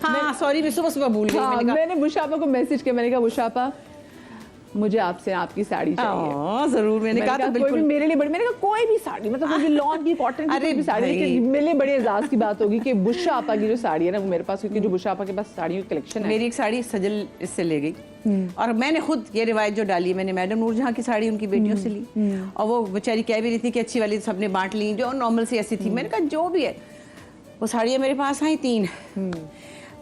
हाँ सॉरी, मैं सुबह भूल गई। हाँ, मैंने बुशापा को मैसेज किया, मैंने कहा बुशापा मुझे आपसे आपकी साड़ी चाहिए। जरूर, मैंने कहा तो कोई भी मेरे लिए मैंने कहा कोई भी साड़ी, मतलब कोई भी लॉन की, कॉटन की, कोई भी साड़ी, लेकिन मेरे लिए बड़े एजाज की बात होगी कि बुशापा की जो साड़ी है ना वो मेरे पास, क्योंकि जो बुशापा के पास साड़ियों की कलेक्शन है। मेरी एक साड़ी सजल इससे ले गई, और मैंने खुद ये रिवायत जो डाली है, मैंने मैडम नूरजहां की साड़ी उनकी बेटियों से ली, और वो बेचारी कह भी रही थी कि अच्छी वाली सबने बांट ली, जो नॉर्मल सी ऐसी थी। मैंने कहा जो भी है, वो साड़ियाँ मेरे पास आई 3,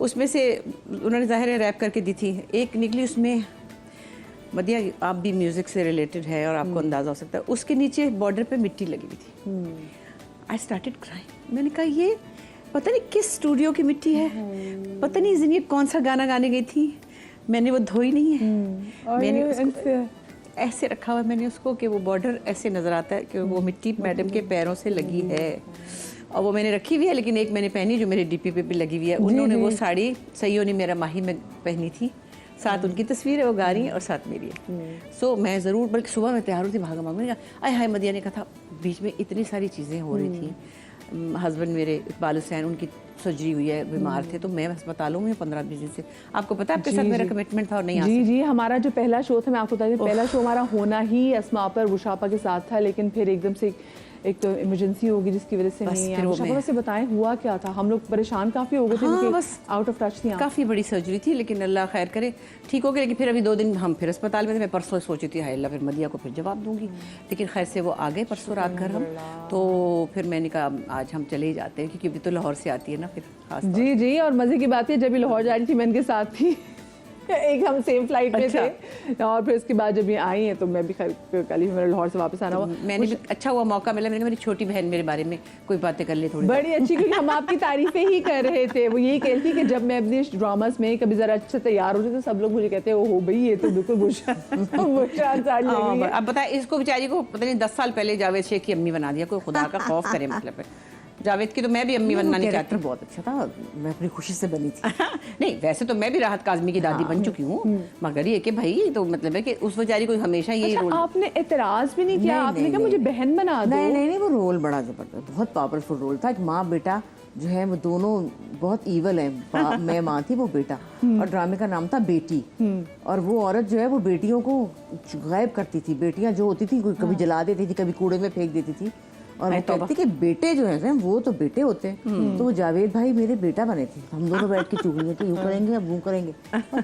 उसमें से उन्होंने जाहिर है रैप करके दी थी। एक निकली उसमें, मदिया आप भी म्यूजिक से रिलेटेड है और आपको अंदाजा हो सकता है, उसके नीचे बॉर्डर पे मिट्टी लगी हुई थी। आई स्टार्टेड क्राइंग, मैंने कहा ये पता नहीं किस स्टूडियो की मिट्टी है, पता नहीं जिन्हें कौन सा गाना गाने गई थी, मैंने वो धोई नहीं है, मैंने उसको ऐसे रखा हुआ है मैंने उसको कि वो बॉर्डर ऐसे नजर आता है कि वो मिट्टी मैडम के पैरों से लगी है, और वो मैंने रखी हुई है। लेकिन एक मैंने पहनी जो मेरे डीपी पे भी लगी हुई है, उन्होंने वो साड़ी सईयों ने मेरा माही में पहनी थी, साथ उनकी तस्वीर है, वो गा रही है और साथ मेरी है। सो मैं ज़रूर, बल्कि सुबह मैं तैयार होती भागा मांग, मैंने कहा आय हाय, मदिया ने कहा था बीच में इतनी सारी चीज़ें हो रही थी, हस्बैंड मेरे इकबाल हुसैन उनकी सर्जरी हुई है, बीमार थे, तो मैं अस्पतालों में 15-20 दिन से, आपको पता है आपके साथ मेरा कमिटमेंट था और नहीं आ सकती। जी, हमारा जो पहला शो था, मैं आपको बता दूं, पहला शो हमारा होना ही अस्मा पर बुशापा के साथ था, लेकिन फिर एकदम से एक तो इमरजेंसी होगी जिसकी वजह से नहीं आया। बुशापा से बताएं हुआ क्या था? हम लोग परेशान काफी हो गए थे, हाँ, बस आउट ऑफ टच थी, काफी बड़ी सर्जरी थी, लेकिन अल्लाह खैर करे ठीक हो गया। लेकिन फिर अभी 2 दिन हम फिर अस्पताल में थे, मैं परसों सोची थी हाय अल्लाह फिर मदिया को फिर जवाब दूंगी, लेकिन खैर से वो आ गए परसों रात घर हम, तो फिर मैंने कहा आज हम चले ही जाते हैं, क्योंकि अभी तो लाहौर से आती है ना फिर खास। जी, और मजे की बात है जब लाहौर जा रही थी मैं इनके साथ थी एक हम सेम फ्लाइट में थे, और फिर उसके बाद जब ये आई हैं तो मैं भी कल ही मेरा लाहौर से वापस आना हुआ, मैंने भी अच्छा हुआ मौका मिला, मैंने मेरी छोटी बहन मेरे बारे में कोई बातें कर ले थोड़ी बड़ी अच्छी, क्योंकि हम आपकी तारीफें ही कर रहे थे। वो यही कहती थी कि जब मैं अपने ड्रामास में कभी जरा अच्छे तैयार होती तो सब लोग मुझे कहते हो भाई ये तो बिल्कुल बुशान साड़ी लग रही है। अब बताए इसको बेचारी को पता नहीं 10 साल पहले जावेद शेख की अम्मी बना दिया, कोई खुदा का खौफ करे। मतलब है जावेद की तो मैं भी अम्मी बनना नहीं चाहती। बहुत अच्छा था, मैं अपनी खुशी से बनी थी। नहीं वैसे तो मैं भी राहत काज़मी की दादी बन चुकी हूँ, मगर ये कि भाई तो मतलब है कि उस बेचारी को हमेशा यही रोल। आपने एतराज भी नहीं किया? आपने कहा मुझे बहन बना दो? नहीं, वो रोल बड़ा जबरदस्त, बहुत पावरफुल रोल था। एक माँ बेटा जो है वो दोनों बहुत ईवल है। मैं माँ थी, वो बेटा, और ड्रामे का नाम था बेटी। और वो औरत जो है वो बेटियों को गायब करती थी। बेटियां जो होती थी कभी जला देती थी, कभी कूड़े में फेंक देती थी, और वो कहती कि बेटे जो है वो तो बेटे होते हैं। तो वो जावेद भाई मेरे बेटा बने थे, हम दोनों बैठ के चुगलियां तो यूं करेंगे अब वो करेंगे,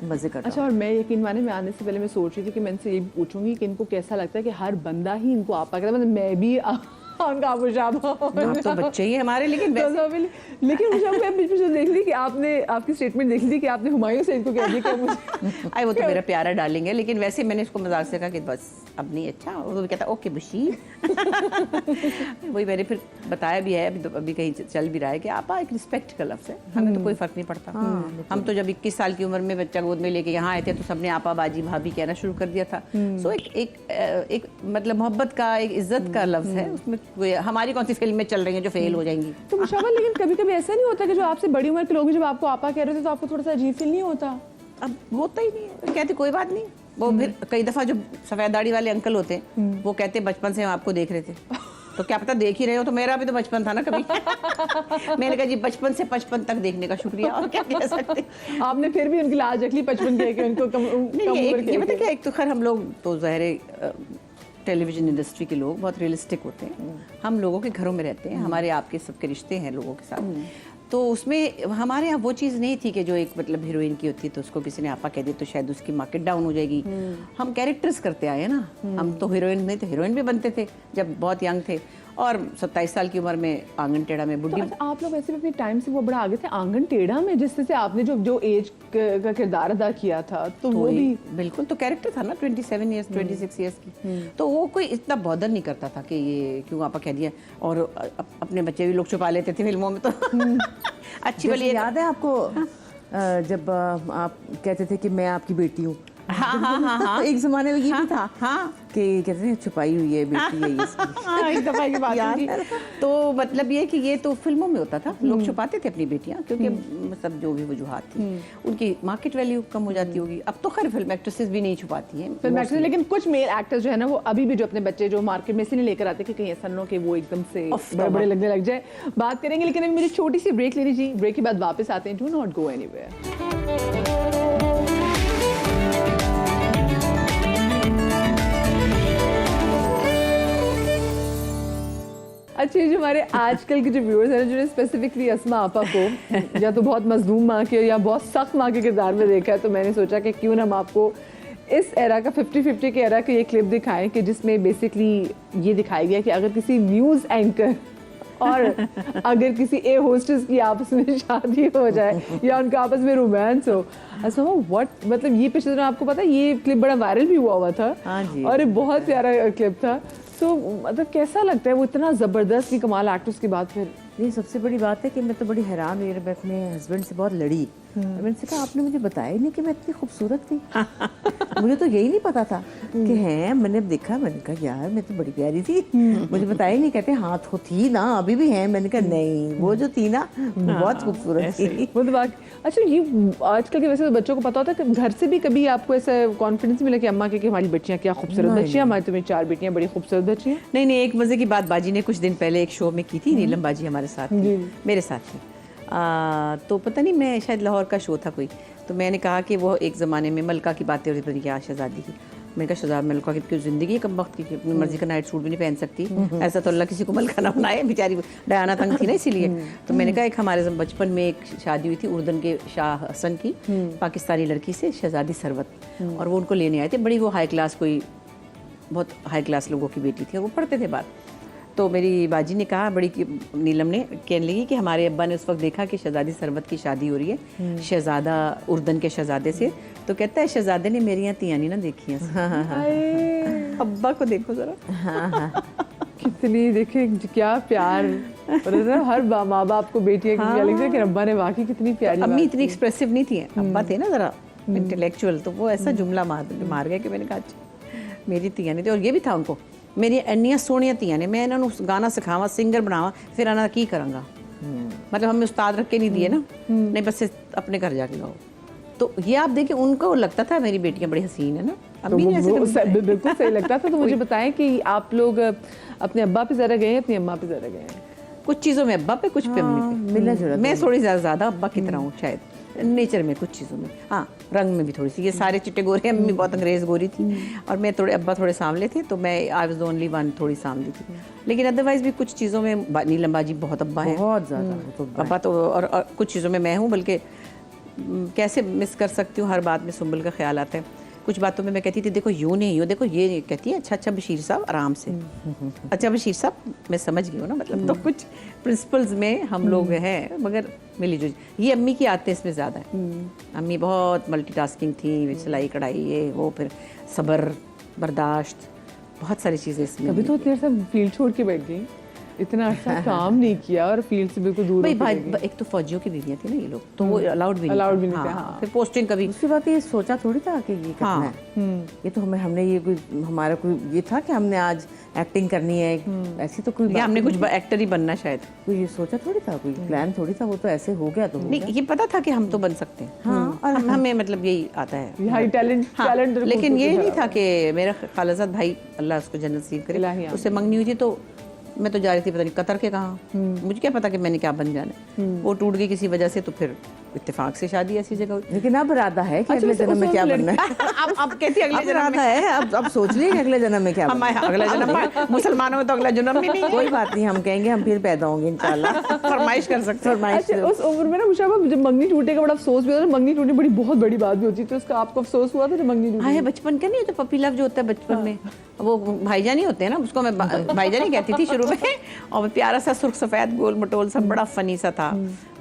मजे करते। अच्छा, और मैं यकीन माने मैं आने से पहले मैं सोच रही थी कि मैं इनसे ये पूछूंगी कि इनको कैसा लगता है कि हर बंदा ही इनको आपा कहता है, मतलब मैं भी उनका तो बच्चे ही हमारे। लेकिन मुझे मैं बीच में देख ली कि आपने आपकी स्टेटमेंट देख ली कि आपने हुमायूं से इनको कह दिया कि मुझे आई वो तो मेरा प्यारा डालेंगे। लेकिन वैसे मैंने इसको मजाक से कहा कि बस अब नहीं, अच्छा वो कहता ओके बुशी। वही मैंने फिर बताया भी है, अभी कहीं चल भी रहा है कि आप एक रिस्पेक्ट का लफ्ज़ है, हमें तो कोई फर्क नहीं पड़ता। हम तो जब 21 साल की उम्र में बच्चा गोद में लेके यहाँ आए थे तो सबने आपा बाजी भाभी कहना शुरू कर दिया था। सो एक मतलब मोहब्बत का, एक इज्जत का लफ्ज़ है, उसमें हमारी कौन सी फिल्में चल रही हैं जो फेल हो जाएंगी। तो मुशाबा, लेकिन कभी कभी ऐसा नहीं होता कि जो आपसे बड़ी उम्र के लोग जब आपको आपा कह रहे थे तो आपको थोड़ा सा अजीब फील नहीं होता? अब होता ही नहीं है, कहते कोई बात नहीं। वो फिर कई दफा जो सफेद दाढ़ी वाले अंकल होते हैं वो कहते बचपन से हम आपको देख रहे थे, तो क्या पता देख ही रहे हो, तो मेरा भी तो बचपन था ना कभी। मैंने कहा जी बचपन से 55 तक देखने का शुक्रिया, और क्या कह सकते। आपने फिर भी उनकी लाज रख ली 55 के, उनको कम उम्र के। पता क्या, एक तो खैर हम लोग तो ज़ाहिर टेलीविज़न इंडस्ट्री के लोग बहुत रियलिस्टिक होते हैं, हम लोगों के घरों में रहते हैं, हमारे आपके सबके रिश्ते हैं लोगों के साथ, तो उसमें हमारे यहाँ वो चीज़ नहीं थी कि जो एक मतलब हीरोइन की होती है तो उसको किसी ने आपा कह दिया तो शायद उसकी मार्केट डाउन हो जाएगी। हम कैरेक्टर्स करते आए हैं ना, हम तो हीरोइन नहीं तो हीरोइन भी बनते थे जब बहुत यंग थे, और 27 साल की उम्र में आंगन टेढ़ा में बुढ़ी। तो आप लोग वैसे भी अपने टाइम से वो बड़ा आगे थे आंगन टेढ़ा में, जिससे से आपने जो एज का किरदार अदा किया था, तो वो भी बिल्कुल तो कैरेक्टर था ना 27 ईयर्स 26 ईयर्स की, तो वो कोई इतना बॉदर नहीं करता था कि ये क्यों आपा कह दिया। और अपने बच्चे भी लोग छुपा लेते थे फिल्मों में। तो अच्छी वाली याद है आपको जब आप कहते थे कि मैं आपकी बेटी हूँ, हाँ एक जमाने में ये भी था हाँ कि कहते हैं छुपाई हुई है बेटी है ये इसकी। हाँ, एक दफा की बात हुई थी। तो मतलब ये कि ये तो फिल्मों में होता था, लोग छुपाते थे अपनी बेटियां क्योंकि मतलब जो भी वजूहात थी, उनकी मार्केट वैल्यू कम हो जाती होगी। अब तो खैर फिल्म एक्ट्रेसेस भी नहीं छुपाती हैं फिल्म एक्ट्रेस, लेकिन कुछ मेल एक्टर्स जो है ना वो अभी भी जो अपने बच्चे जो मार्केट में से नहीं लेकर आते कि कहीं ऐसा ना हो कि वो एकदम से बड़े बड़े लगने लग जाए। बात करेंगे, लेकिन अभी मुझे छोटी सी ब्रेक लेनी चाहिए। ब्रेक के बाद वापस आते हैं। Do not go anywhere. अच्छा, जो हमारे आजकल के जो व्यूअर्स हैं जिन्होंने स्पेसिफिकली अस्मा आपा को या तो बहुत मजलूम माँ के या बहुत सख्त माँ के किरदार में देखा है, तो मैंने सोचा कि क्यों ना हम आपको इस एरा का 50-50 के एरा का ये क्लिप दिखाएं कि जिसमें बेसिकली ये दिखाया गया कि अगर किसी न्यूज़ एंकर और अगर किसी ए होस्टेस की आपस में शादी हो जाए या उनका आपस में रोमांस हो, अच्छा व्हाट, मतलब ये पिछले दिनों आपको पता है ये क्लिप बड़ा वायरल भी हुआ था। हाँ जी, और ये बहुत प्यारा क्लिप था। तो मतलब कैसा लगता है वो इतना ज़बरदस्त की कमाल एक्ट्रेस की बात? फिर नहीं, सबसे बड़ी बात है कि मैं तो बड़ी हैरान हुई, मैं अपने हस्बैंड से बहुत लड़ी। मैंने से कहा आपने मुझे बताया नहीं कि मैं इतनी खूबसूरत थी। मुझे तो यही नहीं पता था कि हैं। मैंने देखा, मैंने कहा यार मैं तो बड़ी प्यारी थी, मुझे बताया नहीं। कहते हाँ तो थी ना, अभी भी है। मैंने कहा नहीं, वो जो थी ना बहुत खूबसूरत थी। वो तो बात। अच्छा, ये आजकल के वैसे तो बच्चों को पता होता है कि घर से भी कभी आपको ऐसा कॉन्फिडेंस मिला कि अम्मा के कि हमारी बच्चियाँ क्या खूबसूरत बच्चियाँ, हमारी तुम्हें 4 बेटियाँ बड़ी खूबसूरत बच्चियाँ? नहीं, एक मजे की बात बाजी ने कुछ दिन पहले एक शो में की थी। नीलम बाजी हमारे साथ थी, मेरे साथ थी। तो पता नहीं, मैं शायद लाहौर का शो था कोई, तो मैंने कहा कि वो एक ज़माने में मलका की बातें हो रही थी, क्या शहजादी की। मैंने कहा शहजाद मलका की क्यों ज़िंदगी है कम वक्त की, अपनी मर्जी का नाइट सूट भी नहीं पहन सकती। ऐसा तो अल्लाह किसी को मलका ना बनाए, बेचारी डायना तंग थी ना इसीलिए। तो मैंने कहा एक हमारे बचपन में एक शादी हुई थी उर्दन के शाह हसन की पाकिस्तानी लड़की से, शहजादी सरवत, और वो उनको लेने आए थे। बड़ी वो हाई क्लास, कोई बहुत हाई क्लास लोगों की बेटी थी, वो पढ़ते थे बात। तो मेरी बाजी ने कहा, बड़ी नीलम ने कहने लगी कि हमारे अब्बा ने उस वक्त देखा कि शहजादी सरवत की शादी हो रही है शहजादा उर्दन के शहजादे से। तो कहता है शहजादे ने मेरी यहाँ तियानी ना देखी हैं। अब्बा को देखो जरा। कितनी देखे क्या प्यार, हर माँ बाप को बेटियाँ की क्या लगती है कि अब्बा ने वाकई कितनी प्यारी। अम्मी इतनी एक्सप्रेसिव नहीं थी, अब्बा थे ना जरा इंटेलेक्चुअल, तो वो ऐसा जुमला मार गया कि मैंने कहा मेरी तियानी थी। और ये भी था उनको, मेरी अन्नियां सोनिया तियां ने, मैं इन्होंने गाना सिखावा, सिंगर बनावा, फिर आना की करांगा। मतलब हमें उस्ताद रख के नहीं दिए ना, नहीं बस अपने घर जाके गाओ। तो ये आप देखिए, उनको लगता था मेरी बेटियां बड़ी हसीन है ना। अभी तो बिल्कुल सही लगता था। तो मुझे बताएं कि आप लोग अपने अब्बा पे ज़्यादा गए हैं, अपनी अम्मा पे ज़्यादा गए हैं? कुछ चीज़ों में अब्बा पे, कुछ पे अम्मी पे, मिला जुला। मैं थोड़ी ज़्यादा अब्बा की तरह हूँ शायद, नेचर में, कुछ चीज़ों में। हाँ, रंग में भी थोड़ी सी, ये सारे चिट्टे गोरे, अम्मी बहुत अंग्रेज़ गोरी थी और मैं थोड़े, अब्बा थोड़े सांवले थे, तो मैं I was the only one थोड़ी सांवली थी। लेकिन अदरवाइज भी कुछ चीज़ों में नीलम बाजी बहुत अब्बा है, बहुत ज़्यादा अब्बा तो। और कुछ चीज़ों में मैं हूँ, बल्कि कैसे मिस कर सकती हूँ, हर बात में सुंबल का ख्याल आता है। कुछ बातों में मैं कहती थी देखो यूँ नहीं, यूँ देखो, ये कहती है अच्छा बशीर साहब आराम से। अच्छा बशीर साहब, मैं समझ गई हूँ ना, मतलब तो कुछ प्रिंसिपल्स में हम लोग हैं, मगर मिली जुली। ये अम्मी की आदतें इसमें ज़्यादा है। अम्मी बहुत मल्टीटास्किंग थी, सिलाई कढ़ाई ये वो, फिर सब्र बर्दाश्त, बहुत सारी चीज़ें इसमें। अभी तो देर से फील्ड छोड़ के बैठ गई, इतना अच्छा काम नहीं किया और फील्ड से बिल्कुल दूर। भाई एक तो फौजियों की बीवियां थी ना ये लोग, तो वो अलाउड भी नहीं थे। हाँ। फिर पोस्टिंग कभी, उसके बाद ये सोचा थोड़ी था कि ये करना है। ये तो हमने ये कोई हमारा कोई ये था कि हमने आज एक्टिंग करनी है, ऐसी तो कोई हमने कुछ एक्टर ही बनना, शायद कोई ये सोचा थोड़ी था, कोई प्लान थोड़ी था, वो तो ऐसे हो गया। तो नहीं, ये पता था कि हम तो बन सकते हैं। हाँ, और हमें मतलब यही आता है, टैलेंट। लेकिन ये नहीं था कि मेरा खालाजाद भाई, अल्लाह उसको जन्नत नसीब करे, उससे मंगनी हुई थी, तो मैं तो जा रही थी पता नहीं कतर के कहाँ, मुझे क्या पता कि मैंने क्या बन जाना है। वो टूट गई किसी वजह से, तो फिर इत्तेफाक से शादी ऐसी जगह हुई। लेकिन अब इरादा है कि अगले जन्म में क्या बनना है। अब कहती अगले जन्म में है, अब सोच लिए अगले जन्म में क्या बनना है। अगला जन्म में मुसलमानों में तो अगला जन्म में नहीं। कोई बात नहीं, हम कहेंगे हम फिर पैदा होंगे इंशाल्लाह। फरमाइश कर सकते हैं। उस उम्र में ना मुशाबा, जब मंगनी टूटे का बड़ा अफसोस भी होता है। मंगनी टूटने बड़ी बहुत बड़ी बात भी होती है, तो उसका आपको अफसोस हुआ था जब मंगनी टूटी? हाँ, बचपन का नहीं होता, पपी लव जो होता है बचपन में, वो भाईजान ही होते हैं ना, उसको मैं भाईजान ही कहती थी शुरू में। और प्यारा सा सुर्ख सफ़ेद गोल मटोल सा, बड़ा फनी सा था,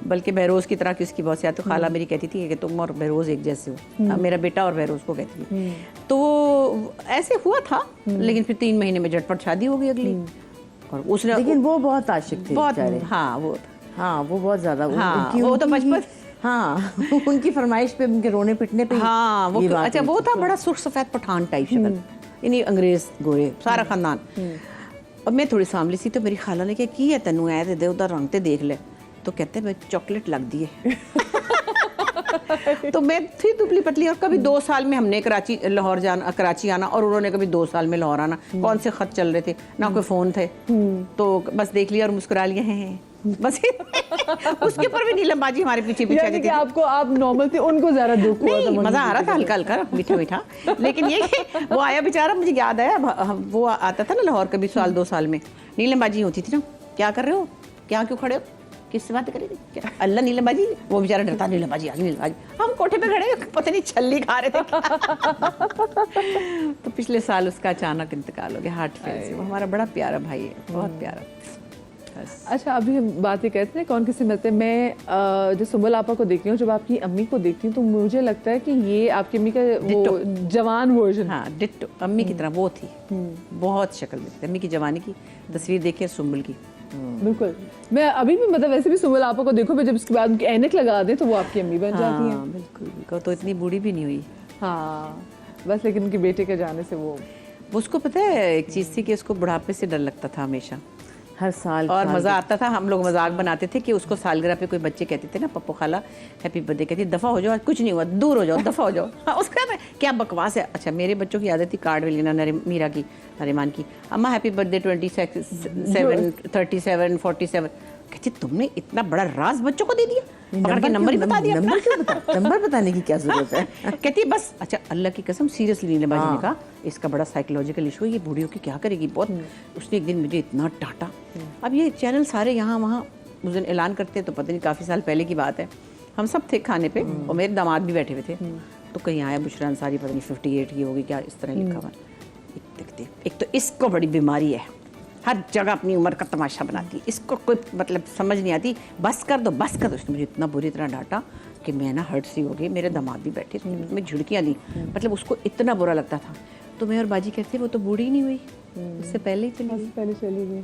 बल्कि बहरोज़ की तरह की उसकी बहुत सी। तो खाला मेरी कहती थी कि तुम और बहरोज़ एक जैसे हो, मेरा बेटा और बहरोज़ को कहती थी। तो ऐसे हुआ था, लेकिन फिर 3 महीने में झटपट शादी हो गई अगली। और उसने, लेकिन वो बहुत आशिक थे बहुत। हाँ, वो बहुत ज़्यादा। हाँ, वो तो बचपन हाँ उनकी फरमाइश पे, उनके रोने पिटने पे हाँ वो ये बात अच्छा हुई वो थी। था बड़ा सुर्ख सफेद पठान टाइप शक्ल, यानी अंग्रेज गोरे सारा खानदान। अब मैं थोड़ी सांवली सी, तो मेरी खाला ने क्या की है तेनू ऐ दे उधर रंग ते देख ले, तो कहते मैं चॉकलेट लग दी है। तो मैं थी दुबली पतली, और कभी 2 साल में हमने लाहौर जाना, कराची आना, और उन्होंने कभी 2 साल में लाहौर आना। कौन से खत चल रहे थे, ना कोई फोन थे, तो बस देख लिया और मुस्कुरा लिए हैं बस। उसके ऊपर भी नीलम बाजी हमारे पीछे पीछे यानी आती कि थी। आपको, आप नॉर्मल थे, उनको ज्यादा दुख हुआ था? नहीं, मनमोहन मजा आ जी रहा के था हल्का हल्का मीठा मीठा, लेकिन ये कि वो आया बेचारा, मुझे याद आया वो आता था ना लाहौर कभी 1-2 साल में, नीलम बाजी होती थी ना, क्या कर रहे हो, क्या क्यों खड़े हो, किससे बात करेंगे, क्या अल्लाह नीलम बाजी, वो बेचारा डरता नीलम बाजी आ गई, नीलम बाजी, हम कोठे पे खड़े पता नहीं छल्ली खा रहे थे। तो पिछले साल उसका अचानक इंतकाल हो गया हार्ट फेल से। वो हमारा बड़ा प्यारा भाई है, बहुत प्यारा। बस। अच्छा, अभी हम बातें करते हैं कौन किससे मिलते हैं। मैं जो सुम्बुल आपा को देखती हूँ, जब आपकी अम्मी को देखती हूँ, तो मुझे लगता है कि ये आपकी अम्मी का वो जवान वर्जन। हाँ डिट्टो अम्मी की तरह वो थी, बहुत शक्ल में अम्मी की जवानी की तस्वीर देखिए सुम्बुल की। बिल्कुल। मैं अभी भी मतलब वैसे भी सुम्बुल आपा को देखो, मैं जब उसके बाद उनकी ऐनक लगा दें तो वो आपकी अम्मी बन जाती हैं। हाँ बिल्कुल, बिल्कुल। तो इतनी बूढ़ी भी नहीं हुई। हाँ, बस लेकिन उनके बेटे के जाने से वो उसको पता है एक चीज़ थी कि उसको बुढ़ापे से डर लगता था हमेशा, हर साल और मज़ा आता था। हम लोग मजाक बनाते थे कि उसको सालगिरह पे कोई बच्चे कहते थे ना, पप्पू खाला हैप्पी बर्थडे, कहती दफ़ा हो जाओ, आज कुछ नहीं हुआ, दूर हो जाओ, दफ़ा हो जाओ। हाँ, उसका ना क्या बकवास है। अच्छा मेरे बच्चों की आदत थी कार्ड में लेना, मीरा की, नरीमान की, अम्मा हैप्पी बर्थडे 27, 37, 47। कहती तुमने इतना बड़ा राज बच्चों को दे दिया, पकड़ के नंबर ही बता दिया। नंबर क्यों बता, नंबर बताने की क्या जरूरत है? कहती है बस। अच्छा अल्लाह की कसम सीरियसली नीलम बाजी ने कहा इसका बड़ा साइकोलॉजिकल इशू है, ये बूढ़ी होकर क्या करेगी बहुत। उसने एक दिन मुझे इतना डांटा। अब ये चैनल सारे यहाँ वहाँ उस दिन ऐलान करते हैं, तो पता नहीं काफ़ी साल पहले की बात है, हम सब थे खाने पे और मेरे दामाद भी बैठे हुए थे, तो कहीं आया बुशरा अंसारी, पता नहीं 58 की होगी क्या, इस तरह लिखा हुआ। एक तो इसको बड़ी बीमारी है, हर जगह अपनी उम्र का तमाशा बनाती है, इसको कोई मतलब समझ नहीं आती, बस कर दो बस कर दो। उसने मुझे इतना बुरी तरह डांटा कि मैं ना हर्ट सी हो गई। मेरे दामाद भी बैठे, मैं झिड़कियाँ दी, मतलब उसको इतना बुरा लगता था। तो मैं और बाजी कहते वो तो बूढ़ी नहीं हुई, उससे पहले ही चली गई। पहले चली गई।